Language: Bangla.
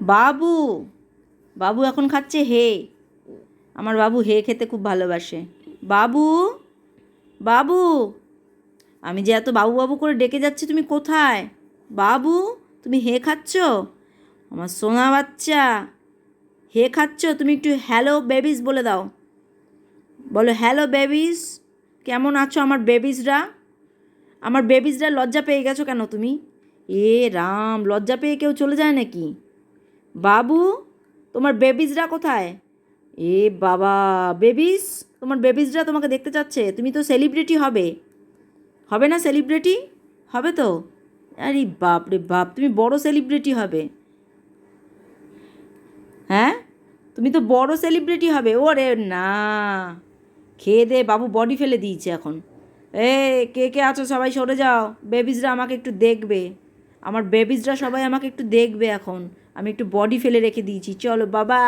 বাবু, বাবু এখন খাচ্ছে হে। আমার বাবু হে খেতে খুব ভালোবাসে। বাবু, বাবু, আমি যে এত বাবু বাবু করে ডেকে যাচ্ছি, তুমি কোথায়? বাবু, তুমি হে খাচ্ছ? আমার সোনা বাচ্চা, হে খাচ্ছ? তুমি একটু হ্যালো বেবিস বলে দাও। বলো হ্যালো বেবিস। কেমন আছো আমার বেবিসরা? আমার বেবিসরা লজ্জা পেয়ে গেছো কেন তুমি? এ রাম, লজ্জা পেয়ে কেউ চলে যায় নাকি? বাবু, তোমার বেবিসরা কোথায়? এ বাবা, বেবিস, তোমার বেবিসরা তোমাকে দেখতে চাচ্ছে। তুমি তো সেলিব্রিটি হবে, হবে না সেলিব্রিটি? হবে তো? আরে বাপ রে বাপ, তুমি বড় সেলিব্রিটি হবে। হ্যাঁ, তুমি তো বড় সেলিব্রিটি হবে। ওরে না, খেয়ে দে বাবু বডি ফেলে দিয়েছে এখন। এ, কে কে আছো সবাই সরে যাও, বেবিসরা আমাকে একটু দেখবে। আমার বেবিসরা সবাই আমাকে একটু দেখবে এখন। আমি একটু বডি ফেলে রেখে দিয়েছি, চলো বাবা।